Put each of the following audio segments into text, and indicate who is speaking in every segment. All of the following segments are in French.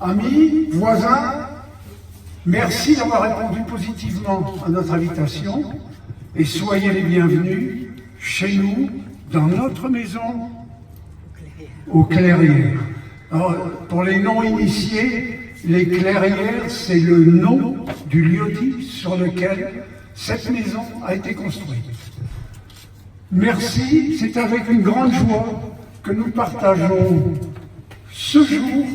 Speaker 1: Amis, voisins, merci d'avoir répondu positivement à notre invitation et soyez les bienvenus chez nous, dans notre maison, aux Clairières. Alors, pour les non-initiés, les Clairières, c'est le nom du lieu-dit sur lequel cette maison a été construite. Merci, c'est avec une grande joie que nous partageons ce jour,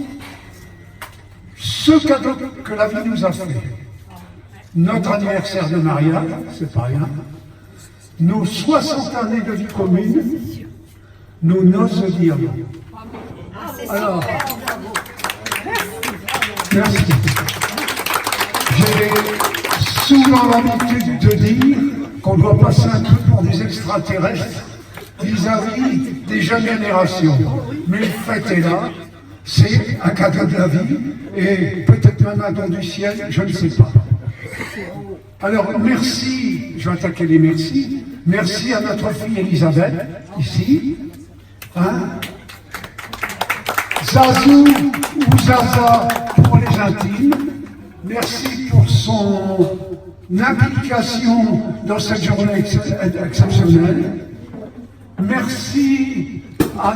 Speaker 1: ce cadeau que la vie nous a fait. Notre anniversaire de mariage, c'est pas rien. Nos 60 années de vie commune, nous n'osons dire non. Alors, merci. J'ai souvent l'habitude de dire qu'on doit passer un peu pour des extraterrestres vis-à-vis des jeunes générations. Mais le fait est là, c'est un cadeau de la vie, et peut-être même un don du ciel, je ne sais pas. Alors, merci, je vais attaquer les merci. Merci à notre fille Elisabeth, ici. Zazou ou Zaza pour les intimes. Merci pour son implication dans cette journée exceptionnelle. Merci à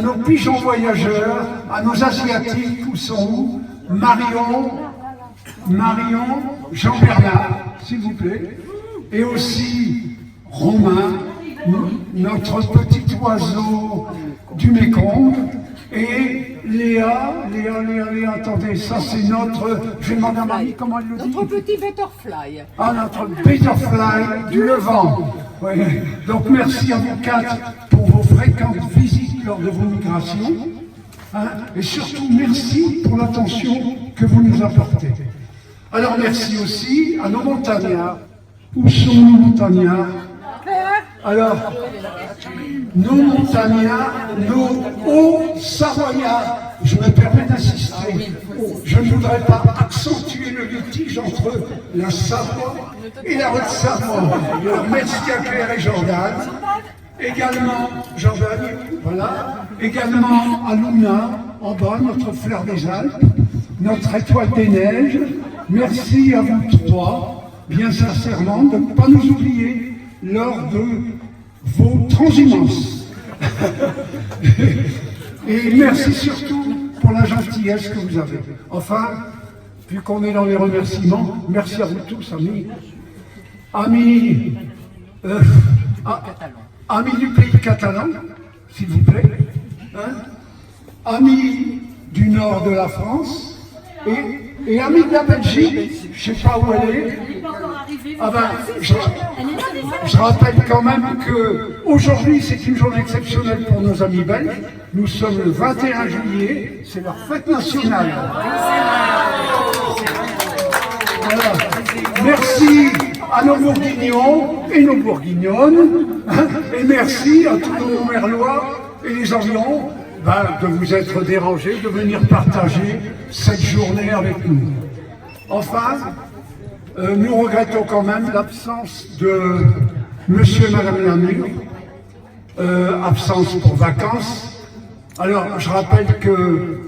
Speaker 1: nos pigeons voyageurs, à nos asiatiques, où sont où? Marion, Jean-Bernard, s'il vous plaît, et aussi Romain, notre petit oiseau du Mékong, et Léa, attendez, ça c'est notre, je vais demander à Marie comment elle le dit.
Speaker 2: Notre petit butterfly.
Speaker 1: Ah, notre butterfly du Levant. Oui. Donc merci à vous quatre pour vos fréquentes visites lors de vos migrations. Et surtout merci pour l'attention que vous nous apportez. Alors merci aussi à nos montagnards. Où sont nos montagnards? Alors, nos montagnards, nos hauts savoyards, je me permets d'insister, je ne voudrais pas accentuer le litige entre la Savoie et la Haute-Savoie. Alors, merci à Claire et Jordan, également, voilà, également à Luna, en bas, notre fleur des Alpes, notre étoile des neiges. Merci à vous trois, bien sincèrement, de ne pas nous oublier lors de vos transhumances. Et merci surtout pour la gentillesse que vous avez. Enfin, vu qu'on est dans les remerciements, merci à vous tous, amis. Amis du pays catalan, s'il vous plaît. Amis du nord de la France. Et amis de la Belgique, je ne sais pas où elle est. Ah ben, je rappelle quand même qu'aujourd'hui, c'est une journée exceptionnelle pour nos amis belges. Nous sommes le 21 juillet, c'est leur fête nationale. Voilà. Merci à nos Bourguignons et nos Bourguignonnes. Et merci à tous nos Merlois et les environs de vous être dérangés, de venir partager cette journée avec nous. Enfin, nous regrettons quand même l'absence de monsieur et madame Lamure, absence pour vacances. Alors, je rappelle que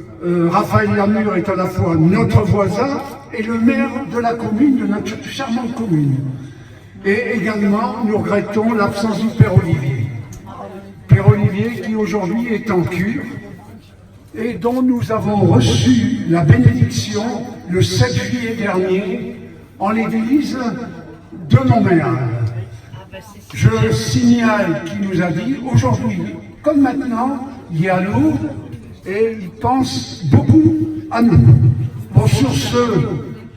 Speaker 1: Raphaël Lamure est à la fois notre voisin et le maire de la commune, de notre charmante commune. Et également, nous regrettons l'absence du Père Olivier. Père Olivier qui aujourd'hui est en cure et dont nous avons reçu la bénédiction le 7 juillet dernier en l'église de Montréal. Je signale qu'il nous a dit aujourd'hui, comme maintenant, il y a Lourdes et il pense beaucoup à nous. Bon, sur ce,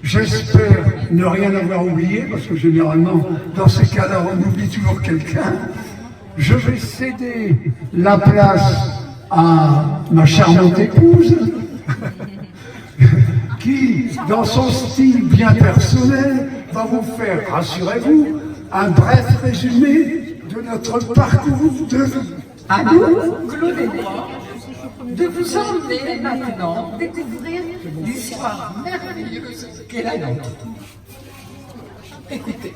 Speaker 1: j'espère ne rien avoir oublié, parce que généralement, dans ces cas-là, on oublie toujours quelqu'un. Je vais céder la place à ma charmante épouse, qui, dans son style bien personnel, va vous faire, rassurez-vous, un bref résumé de notre parcours de vie.
Speaker 2: À nous, Claude et moi, de vous emmener maintenant découvrir l'histoire merveilleuse qu'est la nôtre. Écoutez,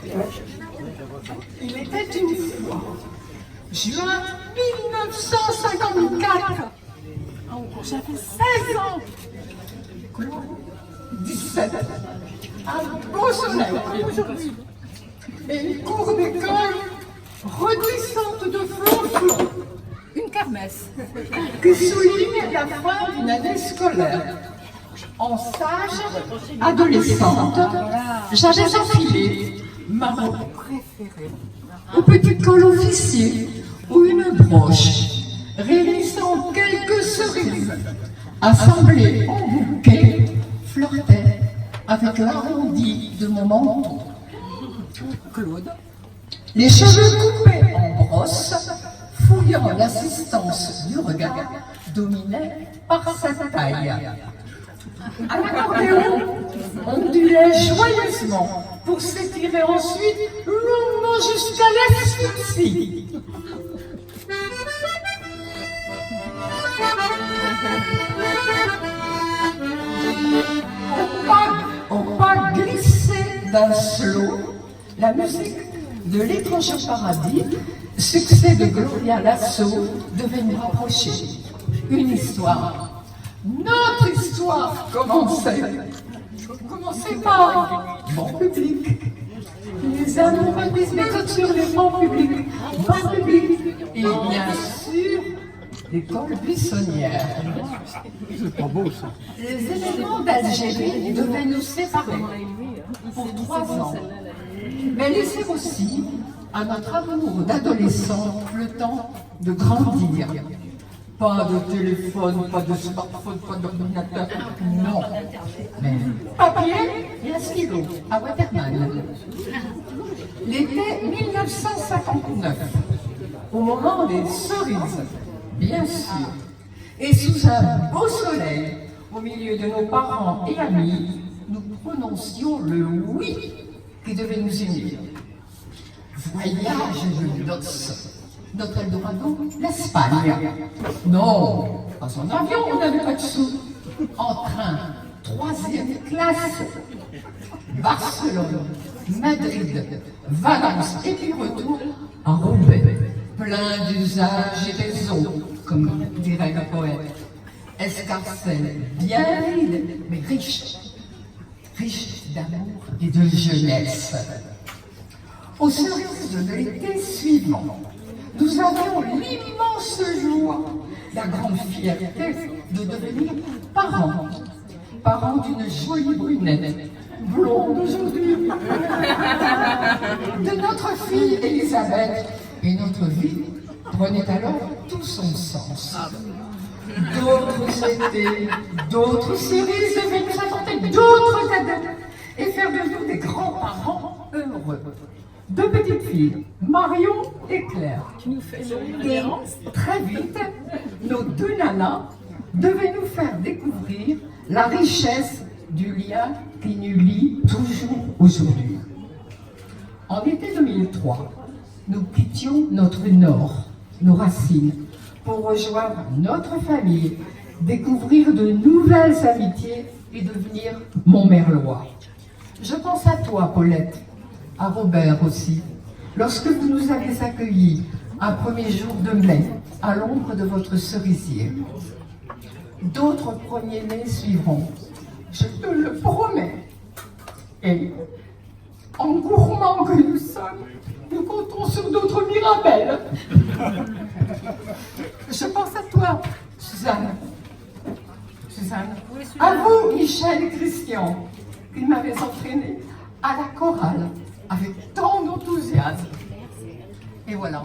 Speaker 2: il était une fois, juin 1954,
Speaker 3: J'avais 16 ans.
Speaker 2: Claude, 17. Un beau soleil aujourd'hui. Et une cour d'école redouissante de flonflons
Speaker 3: Une kermesse.
Speaker 2: qui souligne la fin d'une année scolaire. En sage adolescente, j'avais enfilé ma robe préférée, au petit col officier ou une broche, réunissant quelques cerises, assemblées en bouquet, flirtait avec l'arrondi de mon menton. Claude, les cheveux coupés en brosse, fouillant l'assistance du regard, dominait par sa taille. À l'accordéon, ondulait joyeusement pour s'étirer ensuite longuement jusqu'à l'asphyxie. Au pas glissé d'un slow, la musique de L'étrange paradis, succès de Gloria Lasso, devait nous rapprocher. Une histoire. Notre histoire commençait par banc public. Les amoureux disent méthodes sur les bancs publics. Banc public. Et bien sûr, l'école buissonnière.
Speaker 1: C'est pas beau ça.
Speaker 2: Les éléments d'Algérie devaient nous séparer pour 3 ans. Mais laisser aussi à notre amour d'adolescent le temps de grandir. Pas de téléphone, pas de smartphone, pas d'ordinateur, non. Mais papier et un stylo à Waterman. L'été 1959, au moment des cerises, bien sûr, et sous un beau soleil, au milieu de nos parents et amis, nous prononcions le oui qui devait nous unir. Voyage de noces. Notre Eldorado, l'Espagne. Non, pas en avion, on n'avait pas de sous. En train, 3e classe. Barcelone, Madrid, Valence et puis retour à Roubaix. Plein d'usages et raisons, comme dirait le poète. Escarcelle, bien vide, mais riche. Riche d'amour et de jeunesse. Au cerises de l'été suivant, nous avions l'immense joie, la grande fierté de devenir parents. Parents d'une jolie brunette, blonde aujourd'hui, de notre fille Elisabeth, et notre vie prenait alors tout son sens. D'autres étés, d'autres cerises devaient nous apporter d'autres cadets et faire de nous des grands-parents heureux. 2 petites filles, Marion et Claire. Et très vite, nos 2 nanas devaient nous faire découvrir la richesse du lien qui nous lie toujours aujourd'hui. En été 2003, nous quittions notre nord, nos racines, pour rejoindre notre famille, découvrir de nouvelles amitiés et devenir Montmerlois. Je pense à toi, Paulette, à Robert aussi, lorsque vous nous avez accueillis un premier jour de mai à l'ombre de votre cerisier. D'autres premiers-nés suivront, je te le promets. Et, en gourmands que nous sommes, nous comptons sur d'autres mirabelles. Je pense à toi, Suzanne. Suzanne. À vous, Michel et Christian, qui m'avez entraîné à la chorale avec tant d'enthousiasme. Et voilà.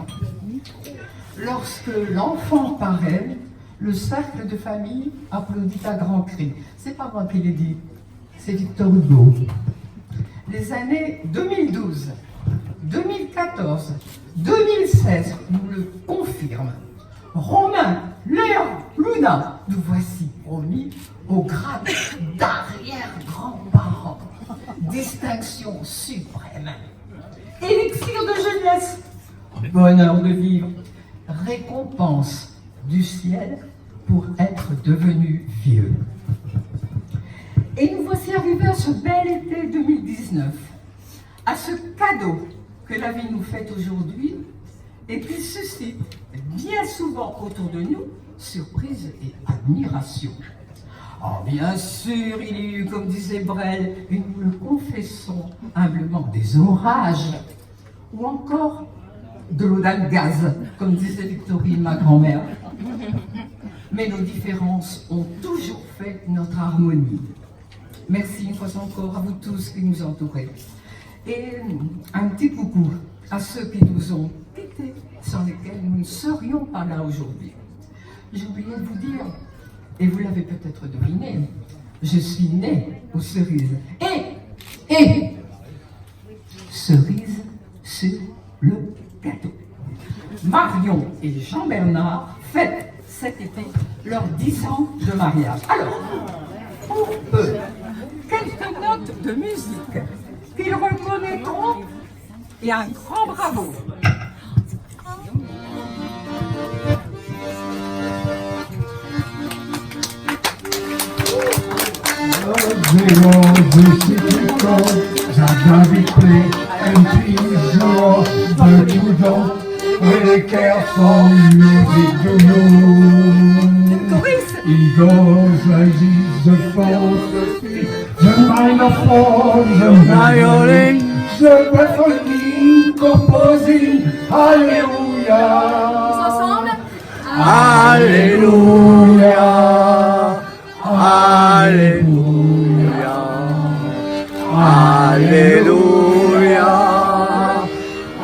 Speaker 2: Lorsque l'enfant paraît, le cercle de famille applaudit à grands cris. C'est pas moi qui l'ai dit, c'est Victor Hugo. Les années 2012, 2014, 2016 nous le confirment. Romain, Léon, Luna, nous voici promis au grade d'arrière-grand-parent. Distinction suprême. Élixir de jeunesse. Bonheur de vivre. Récompense du ciel pour être devenu vieux. Et nous voici arrivés à ce bel été 2019, à ce cadeau que la vie nous fait aujourd'hui, et qui suscite bien souvent autour de nous surprise et admiration. Oh, bien sûr, il y a eu, comme disait Brel, et nous le confessons humblement, des orages, ou encore de l'eau dans gaz, comme disait Victorine, ma grand-mère. Mais nos différences ont toujours fait notre harmonie. Merci une fois encore à vous tous qui nous entourez. Et un petit coucou à ceux qui nous ont quittés, sans lesquels nous ne serions pas là aujourd'hui. J'ai oublié de vous dire, et vous l'avez peut-être deviné, je suis née aux cerises. Et cerise sur le gâteau. Marion et Jean-Bernard fêtent cet été leurs 10 ans de mariage. Alors, pour eux, quelques notes de musique qu'ils reconnaîtront et un grand bravo.
Speaker 1: Jardin vitré, MP's law, but you don't really care for music, do you? He goes like this, the fourth, the minor fall, the violin, the performing, composing, hallelujah.
Speaker 3: Ensemble.
Speaker 1: Alléluia, Alléluia, Alléluia,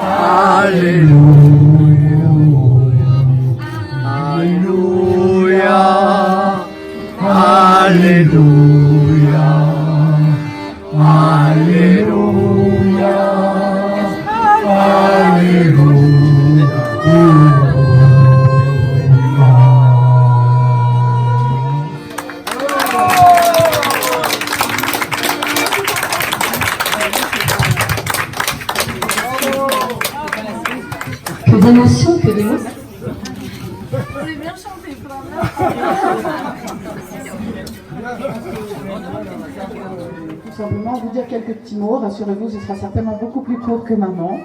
Speaker 1: Alléluia, Alléluia, Alléluia,
Speaker 2: Que d'émotion, que d'émotion.
Speaker 3: Vous avez bien chanté,
Speaker 4: Tout simplement vous dire quelques petits mots, rassurez-vous, ce sera certainement beaucoup plus court que maman.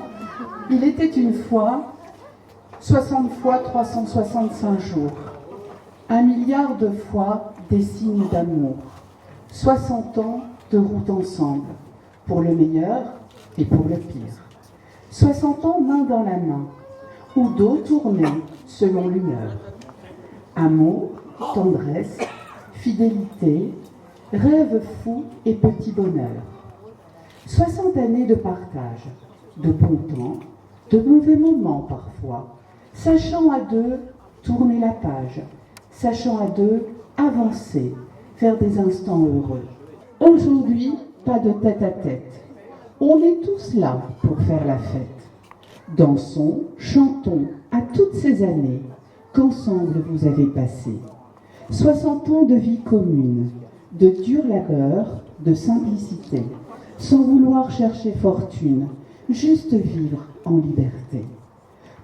Speaker 4: Il était une fois 60 fois 365 jours, 1 milliard de fois des signes d'amour, 60 ans de route ensemble, pour le meilleur et pour le pire. 60 ans main dans la main, ou dos tourné selon l'humeur. Amour, tendresse, fidélité, rêve fou et petit bonheur. 60 années de partage, de bon temps, de mauvais moments parfois, sachant à deux tourner la page, sachant à deux avancer vers des instants heureux. Aujourd'hui, pas de tête-à-tête. On est tous là pour faire la fête. Dansons, chantons à toutes ces années qu'ensemble vous avez passées. 60 ans de vie commune, de dur labeur, de simplicité, sans vouloir chercher fortune, juste vivre en liberté.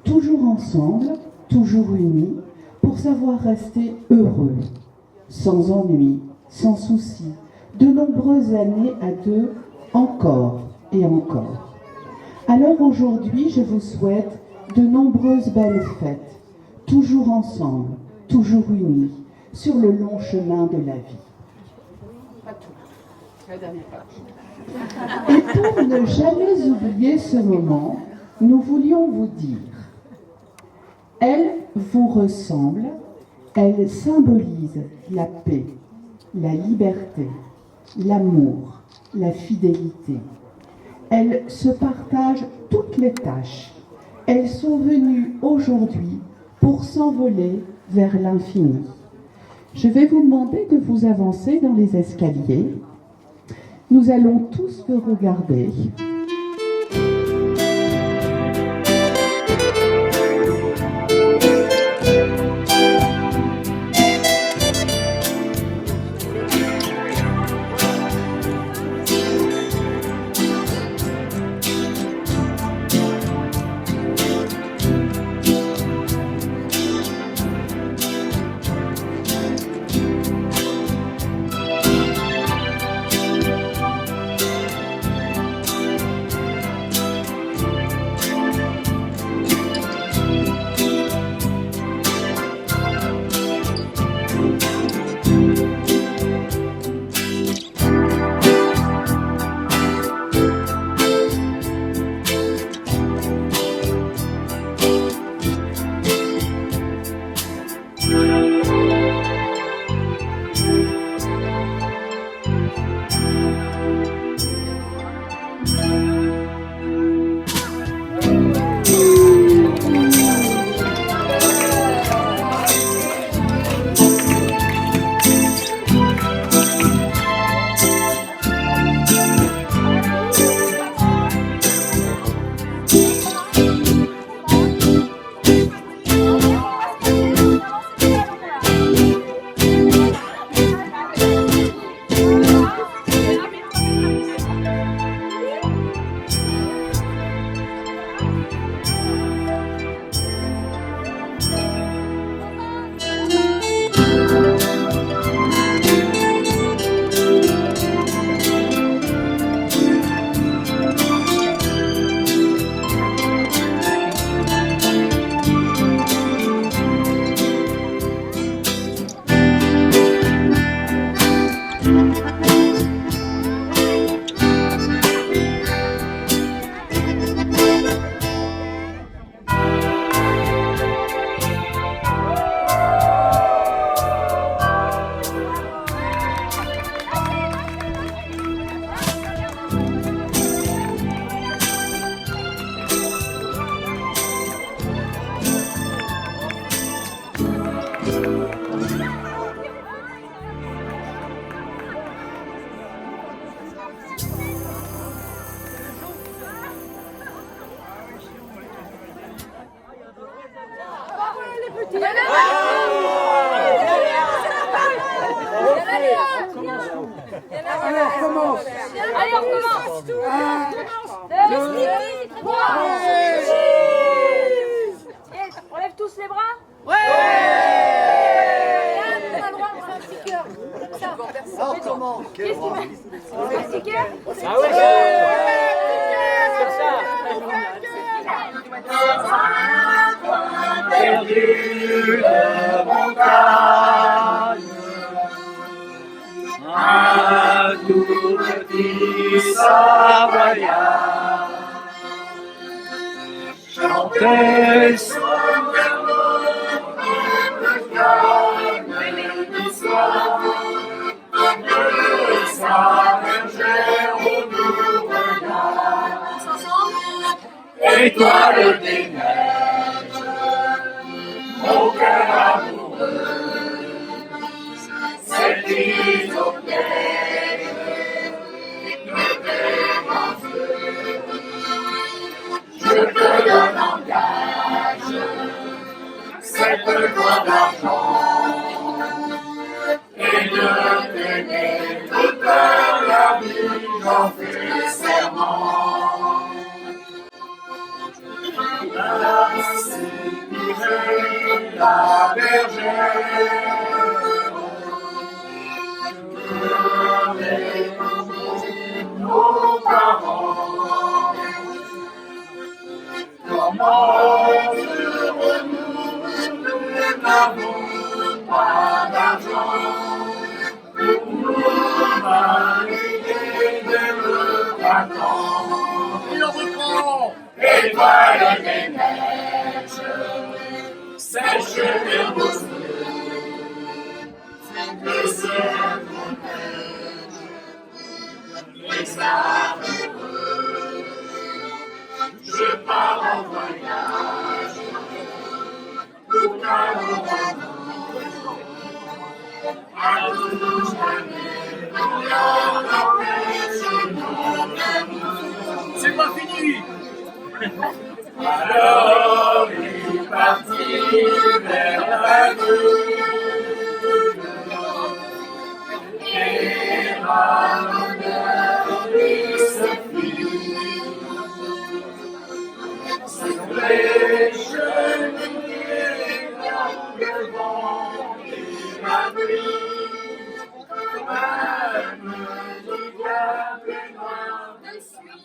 Speaker 4: Toujours ensemble, toujours unis, pour savoir rester heureux, sans ennui, sans souci, de nombreuses années à deux, encore et encore. Alors aujourd'hui, je vous souhaite de nombreuses belles fêtes, toujours ensemble, toujours unis, sur le long chemin de la vie. Et pour ne jamais oublier ce moment, nous voulions vous dire, elle vous ressemble, elle symbolise la paix, la liberté, l'amour, la fidélité. Elles se partagent toutes les tâches. Elles sont venues aujourd'hui pour s'envoler vers l'infini. Je vais vous demander de vous avancer dans les escaliers. Nous allons tous vous regarder.
Speaker 1: Alors, commence.
Speaker 3: Allez, on recommence. 2, on lève tous les bras. Ouais. On a le droit de faire un petit cœur. Comme ça. Alors, comment? Qu'est-ce qu'il met? Un petit cœur?
Speaker 5: Ah ouais, comme ça. Perdu de montagne, un tout petit Savoyard, chantait son calme du soir, de sa bergère au nous regarde, étoile des neiges, mon cœur amoureux, cette île au piège, me fait en feu. Je te donne en gage cette loi d'argent et de t'aimer toute la vie, j'en fais serment. Ainsi vivait la bergère, avec nos parents. Comment heureux nous n'avons pas d'argent pour nous naviguer vers le printemps. Le reprend. Étoile des neiges, sèche les beaux yeux, le ciel nous neige, les amoureux. Je pars en voyage, tout à l'heure, à Toulouse, c'est pas fini. Alors il partit vers la lune et rameneur lui se fit sur les cheminées dans le vent et la nuit, même du diable noir de suie.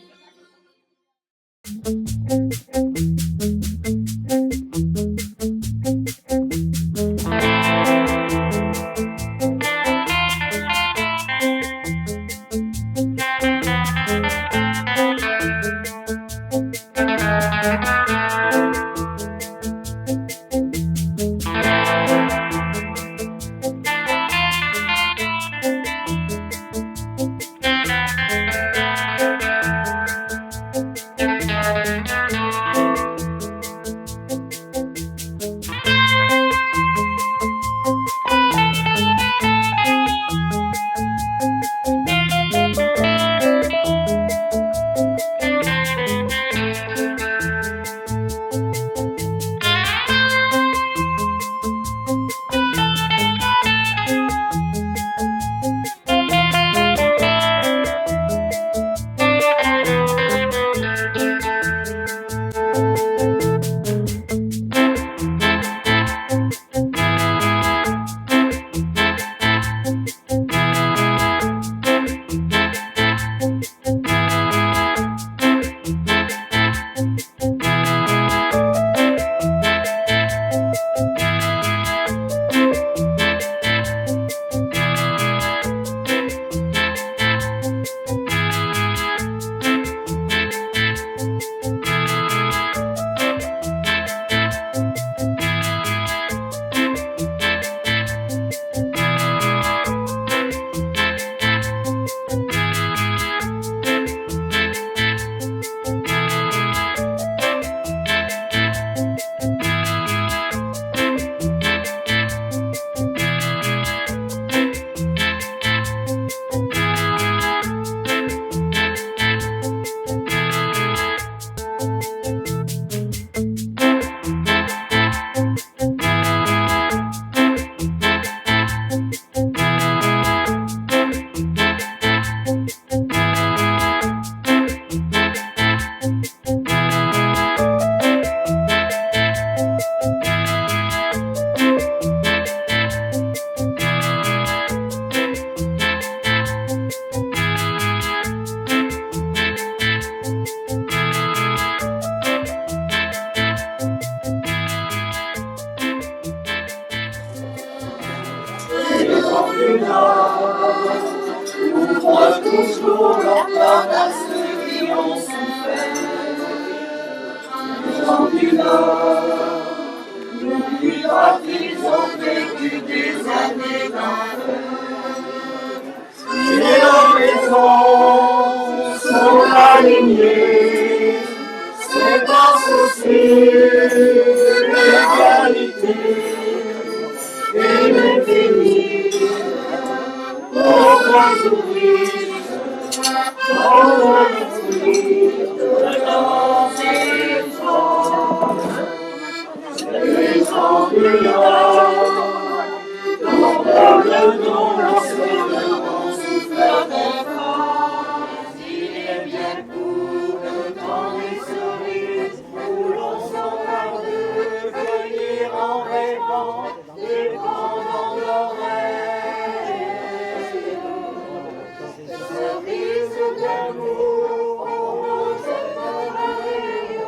Speaker 5: gens du Nord, nous croient toujours leur part à ceux qui ont souffert. Les gens du Nord n'oublient pas qu'ils ont vécu des années d'enfer. Et leurs maisons sont alignées, c'est par souci d'égalité et de bénir aux grands ouvriers, aux esprits de grands efforts. Les gens du Nord, dont le nom l'enseignement souffert d'efforts. Il est bien court le temps des cerises, où l'on s'en va de cueillir en rêvant des grands dans l'oreille. Cerises d'amour, on nous oreilles,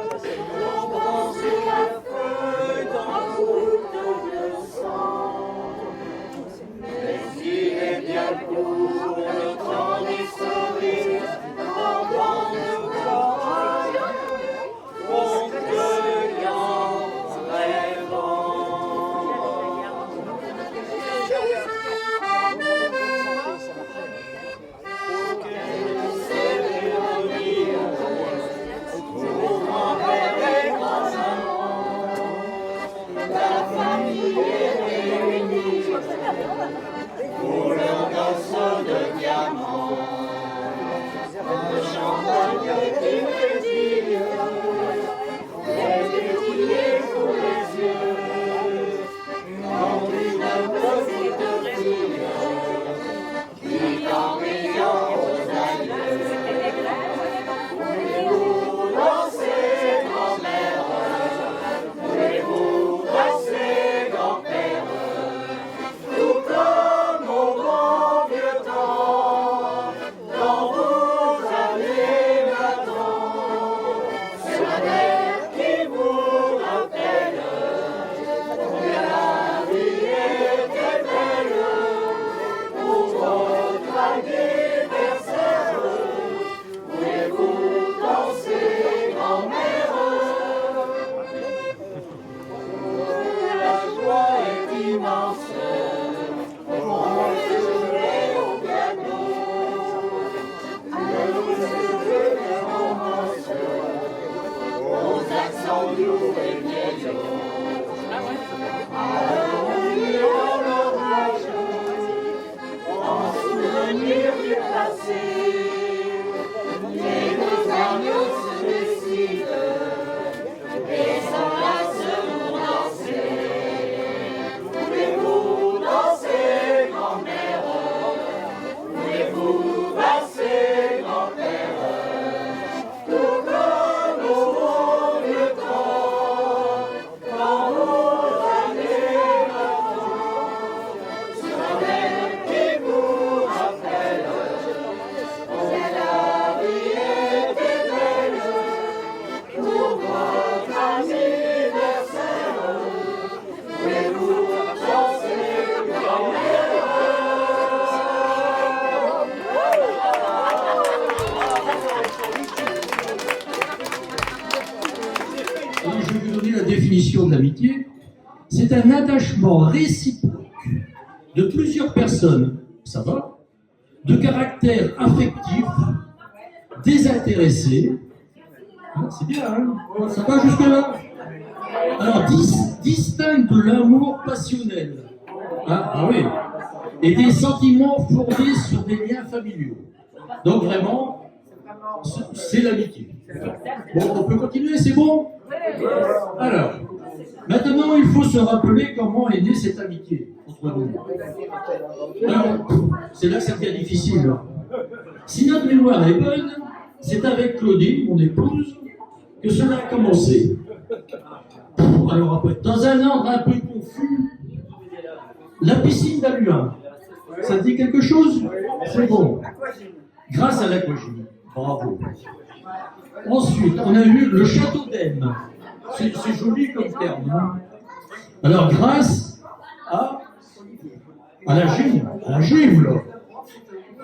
Speaker 5: on pense à feu dans goutte de sang. Mais il est bien court le temps des cerises, pendant le corps, on cueille en rêvant. Quelle cérémonie pour grand-père et grand-maman, la famille est réunie pour leur danse de diamants. Le champagne qui pétille, les pétillés sous les yeux, quand une petite fille qui en riant aux aïeux. Voulez-vous danser, grand-mère? Voulez-vous danser, grand-père? Tout comme au bon vieux temps, dans vos années d'attente. C'est la mer qui vous rappelle combien la vie était belle. Pour votre anniversaire, voulez-vous danser, grand-mère? La joie est immense. On est joué au piano, le musique des romances, aux accents doux et vieillots. Allons-y en l'orage, en souvenir du passé, et nos agneaux se décident et s'enlacent pour danser. Voulez-vous danser, grand-mère? Voulez-vous danser, grand-père? Tout comme au bon vieux temps, dans vos années d'attente. Sur la mer qui vous rappelle combien la vie était belle. Pour votre anniversaire, voulez-vous danser, grand-mère?
Speaker 6: Et je vais vous donner la définition de l'amitié. C'est un attachement réciproque de plusieurs personnes, ça va, de caractère affectif, désintéressé. Ah, c'est bien, hein? Ça va jusque-là? Alors, distingue de l'amour passionnel. Ah oui. Et des sentiments fondés sur des liens familiaux. Donc vraiment, c'est l'amitié. Bon, on peut continuer, c'est bon? Alors, maintenant, il faut se rappeler comment est née cette amitié entre nous. Alors, c'est là que ça devient difficile. Si notre mémoire est bonne, c'est avec Claudine, mon épouse, que cela a commencé. Alors après, dans un ordre un peu confus, la piscine d'Aluin. Ça te dit quelque chose? C'est bon. Grâce à l'aquagym. Bravo. Ensuite, on a eu le château d'Aisne. C'est joli comme terme. Hein. Alors, grâce à À la gym, là.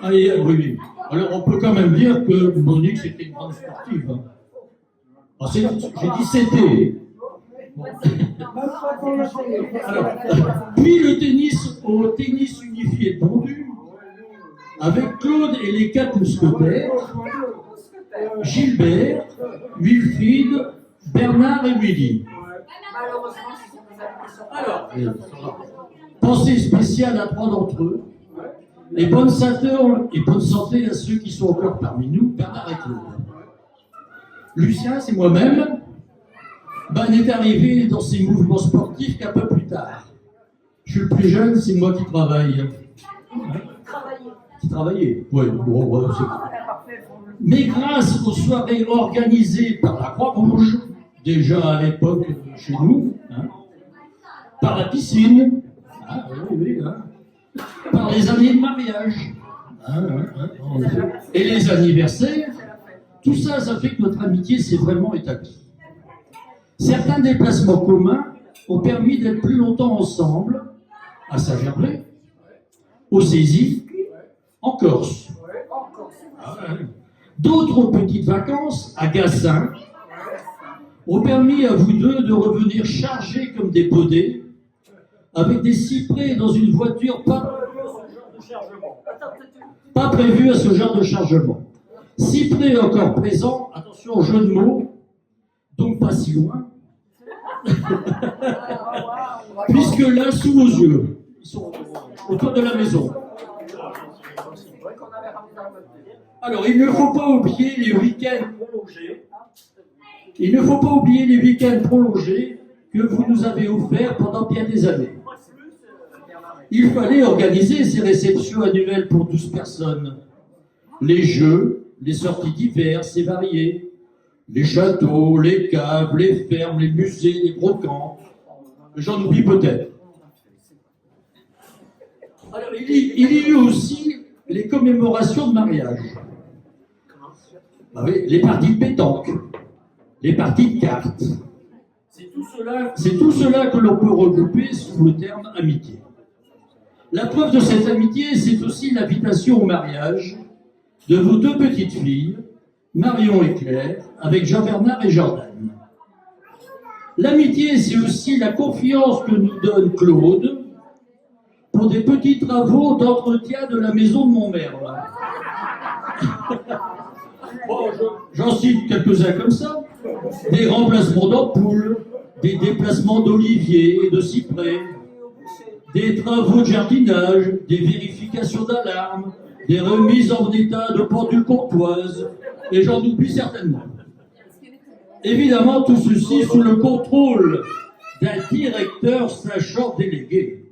Speaker 6: Ah, oui, oui. Alors, on peut quand même dire que Monique, c'était une grande sportive. Hein. Ah, j'ai dit c'était. Bon. Alors, puis le tennis au tennis unifié pondu, avec Claude et les 4 mousquetaires, Gilbert, Wilfried, Bernard et Willy. Alors, pensée spéciale à 3 d'entre eux, et bonne santé à ceux qui sont encore parmi nous, Bernard et Claude. Lucien, c'est moi-même, n'est arrivé dans ces mouvements sportifs qu'un peu plus tard. Je suis le plus jeune, c'est moi qui travaille. Qui travaillait. Oui, bon, mais grâce aux soirées organisées par la Croix-Rouge, déjà à l'époque chez nous, hein, par la piscine, par les années de mariage, et les anniversaires, tout ça, ça fait que notre amitié s'est vraiment établie. Certains déplacements communs ont permis d'être plus longtemps ensemble, à Saint-Gervais, au Césis, en Corse. D'autres petites vacances à Gassin ont permis à vous deux de revenir chargés comme des podés, avec des cyprès dans une voiture pas prévue à ce genre de chargement. Cyprès encore présent, attention au jeu de mots, donc pas si loin, puisque là, sous vos yeux, ils sont autour de la maison. Alors, il ne faut pas oublier les week-ends prolongés. Il ne faut pas oublier les week-ends prolongés que vous nous avez offerts pendant bien des années. Il fallait organiser ces réceptions annuelles pour 12 personnes. Les jeux, les sorties diverses et variées, les châteaux, les caves, les fermes, les musées, les brocantes. J'en oublie peut-être. Alors, il y a eu aussi les commémorations de mariage. Ah oui, les parties de pétanque, les parties de cartes. C'est tout cela que l'on peut regrouper sous le terme amitié. La preuve de cette amitié, c'est aussi l'invitation au mariage de vos 2 petites filles, Marion et Claire, avec Jean-Bernard et Jordan. L'amitié, c'est aussi la confiance que nous donne Claude pour des petits travaux d'entretien de la maison de mon maire. Bon, j'en cite quelques-uns comme ça. Des remplacements d'ampoules, des déplacements d'oliviers et de cyprès, des travaux de jardinage, des vérifications d'alarmes, des remises en état de pendules courtoises, et j'en oublie certainement. Évidemment, tout ceci sous le contrôle d'un directeur sachant délégué.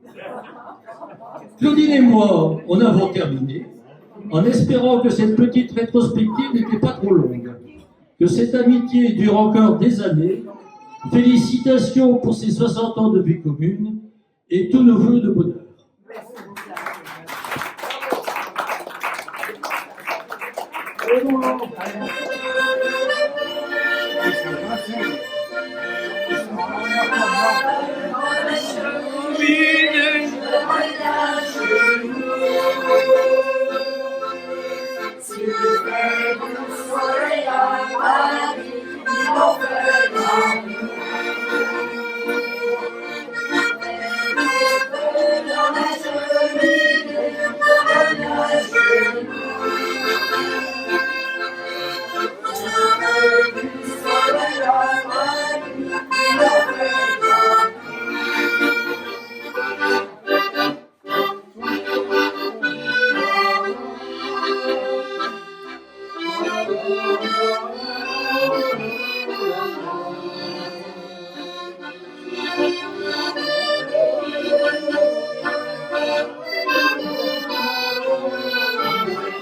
Speaker 6: Claudine et moi, on avons terminé, en espérant que cette petite rétrospective n'était pas trop longue, que cette amitié dure encore des années. Félicitations pour ces 60 ans de vie commune et tous nos vœux de bonheur.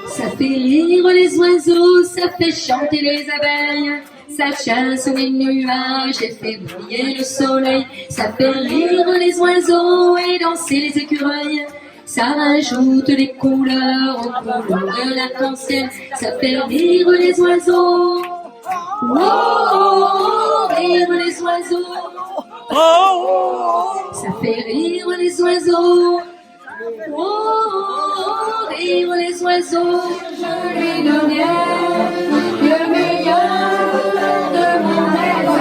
Speaker 7: Ça fait rire les oiseaux, ça fait chanter les abeilles, ça chasse les nuages et fait briller le soleil. Ça fait rire les oiseaux et danser les écureuils, ça rajoute des couleurs aux couleurs de l'arc-en-ciel. Ça fait rire les oiseaux, oh, oh, oh, rire les oiseaux, ça fait rire les oiseaux, Oh, rire les oiseaux, je lui donnais le meilleur de mon être.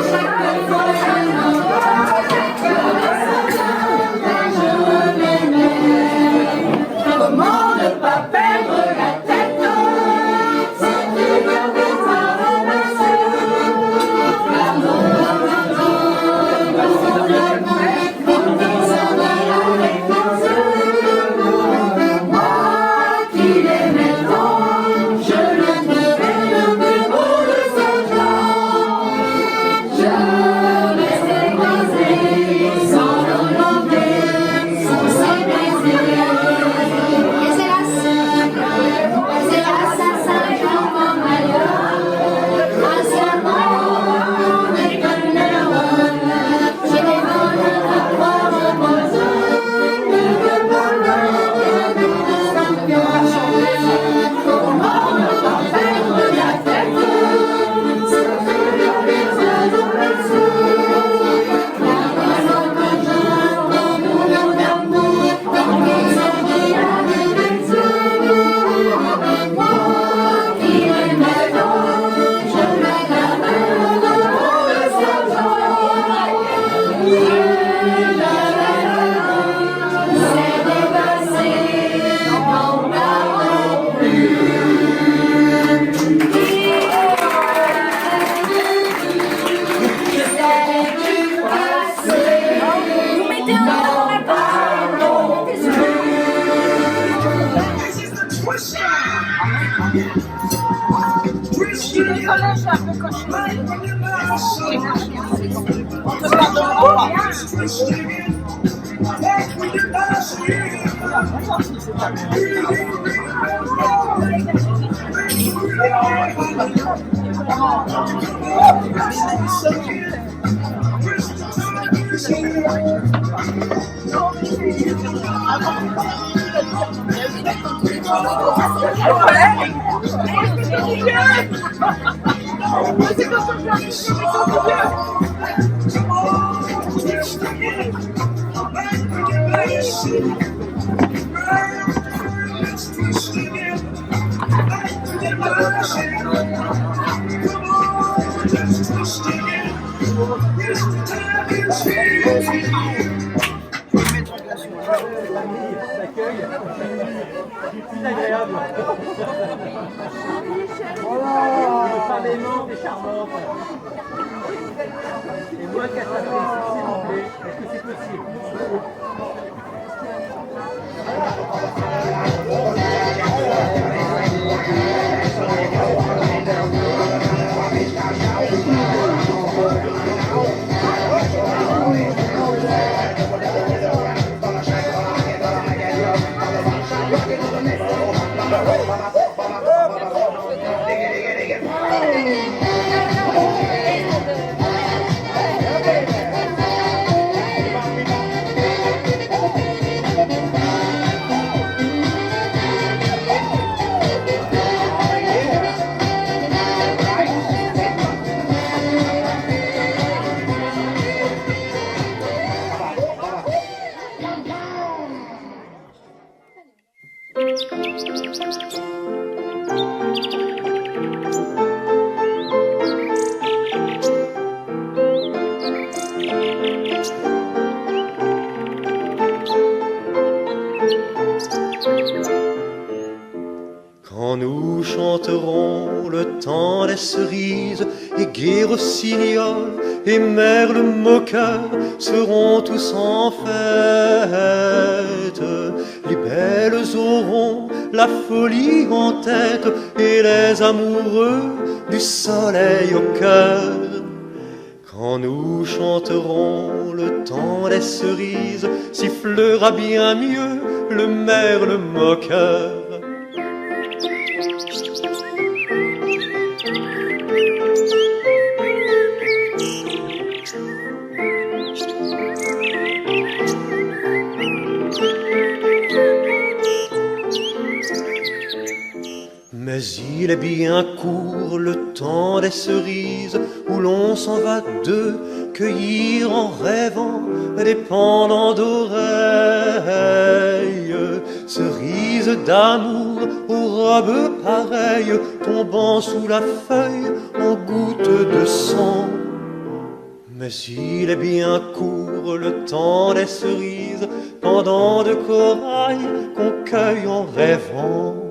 Speaker 7: Chaque fois je l'aimais. Comment ne pas perdre la tête si tu gardais ta
Speaker 8: Quand nous chanterons le temps des cerises, et gai rossignol et merle moqueur seront tous en fête. Les belles auront la folie en tête et les amoureux du soleil au cœur. Quand nous chanterons le temps des cerises, sifflera bien mieux le merle moqueur. Mais il est bien court le temps des cerises, où l'on s'en va deux, cueillir en rêvant des pendants d'oreilles, cerises d'amour aux robes pareilles, tombant sous la feuille en gouttes de sang. Mais il est bien court le temps des cerises, pendant de corail qu'on cueille en rêvant.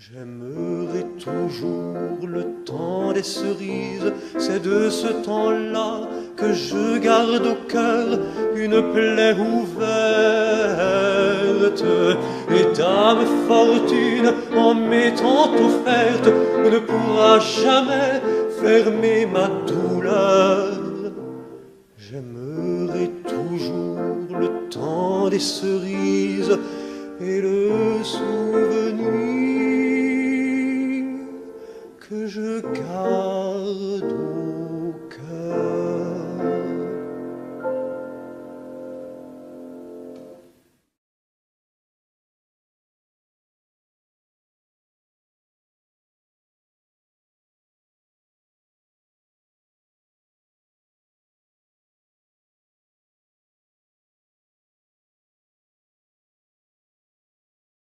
Speaker 8: J'aimerai toujours le temps des cerises, c'est de ce temps-là que je garde au cœur une plaie ouverte. Et dame fortune, en m'étant offerte, ne pourra jamais fermer ma douleur. J'aimerai toujours le temps des cerises et le sourire